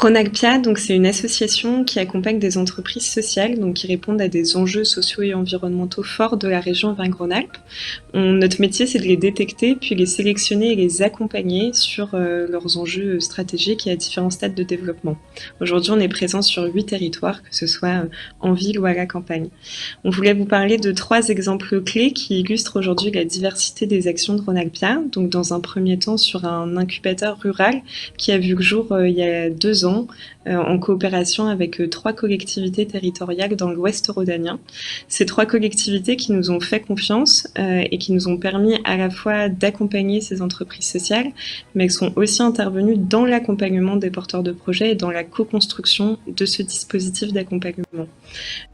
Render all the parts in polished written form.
Ronalpia, donc c'est une association qui accompagne des entreprises sociales, donc qui répondent à des enjeux sociaux et environnementaux forts de la région Auvergne-Rhône-Alpes. Notre métier, c'est de les détecter, puis les sélectionner et les accompagner sur leurs enjeux stratégiques et à différents stades de développement. Aujourd'hui, on est présent sur 8 territoires, que ce soit en ville ou à la campagne. On voulait vous parler de 3 exemples clés qui illustrent aujourd'hui la diversité des actions de Ronalpia. Donc, dans un premier temps, sur un incubateur rural qui a vu le jour il y a 2 ans, en coopération avec 3 collectivités territoriales dans l'Ouest rhodanien. Ces 3 collectivités qui nous ont fait confiance et qui nous ont permis à la fois d'accompagner ces entreprises sociales, mais elles sont aussi intervenues dans l'accompagnement des porteurs de projets et dans la co-construction de ce dispositif d'accompagnement.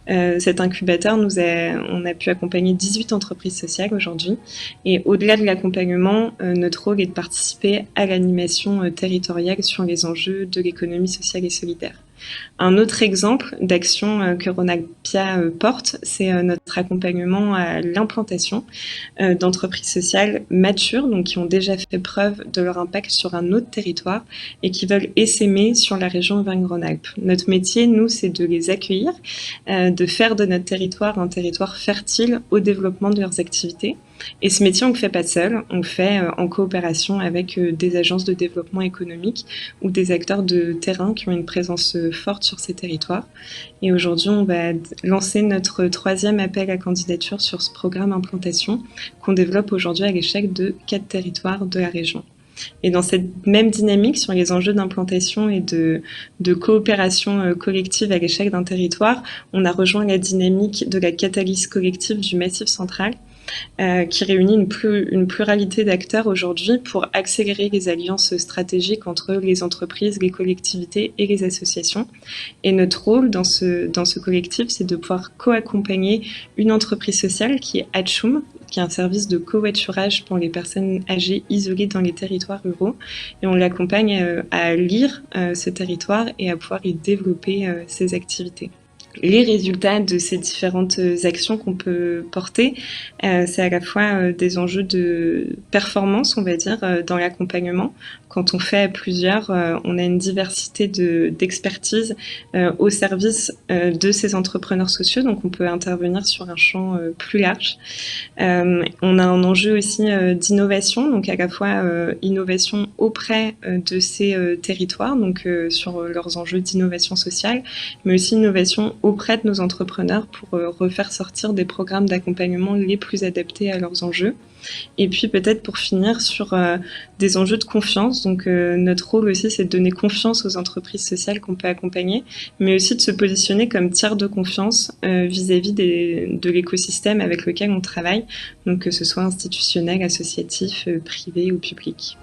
Cet incubateur, on a pu accompagner 18 entreprises sociales aujourd'hui. Et au-delà de l'accompagnement, notre rôle est de participer à l'animation territoriale sur les enjeux de l'économie sociale et solidaire. Un autre exemple d'action que Ronalpia porte, c'est notre accompagnement à l'implantation d'entreprises sociales matures, donc qui ont déjà fait preuve de leur impact sur un autre territoire et qui veulent essaimer sur la région Auvergne-Rhône-Alpes. Notre métier, nous, c'est de les accueillir, de faire de notre territoire un territoire fertile au développement de leurs activités. Et ce métier, on ne le fait pas seul, on le fait en coopération avec des agences de développement économique ou des acteurs de terrain qui ont une présence forte sur ces territoires. Et aujourd'hui, on va lancer notre 3e appel à candidature sur ce programme implantation qu'on développe aujourd'hui à l'échelle de 4 territoires de la région. Et dans cette même dynamique sur les enjeux d'implantation et de coopération collective à l'échelle d'un territoire, on a rejoint la dynamique de la catalyse collective du Massif central, qui réunit une pluralité d'acteurs aujourd'hui pour accélérer les alliances stratégiques entre les entreprises, les collectivités et les associations. Et notre rôle dans ce collectif, c'est de pouvoir co-accompagner une entreprise sociale qui est Hatchoum, qui est un service de covoiturage pour les personnes âgées isolées dans les territoires ruraux. Et on l'accompagne à lire ce territoire et à pouvoir y développer ses activités. Les résultats de ces différentes actions qu'on peut porter, c'est à la fois des enjeux de performance, on va dire, dans l'accompagnement. Quand on fait à plusieurs, on a une diversité d'expertise au service de ces entrepreneurs sociaux, donc on peut intervenir sur un champ plus large. On a un enjeu aussi d'innovation, donc à la fois innovation auprès de ces territoires, donc sur leurs enjeux d'innovation sociale, mais aussi innovation auprès de nos entrepreneurs pour refaire sortir des programmes d'accompagnement les plus adaptés à leurs enjeux. Et puis peut-être pour finir sur des enjeux de confiance. Donc notre rôle aussi, c'est de donner confiance aux entreprises sociales qu'on peut accompagner, mais aussi de se positionner comme tiers de confiance vis-à-vis de l'écosystème avec lequel on travaille, donc que ce soit institutionnel, associatif, privé ou public.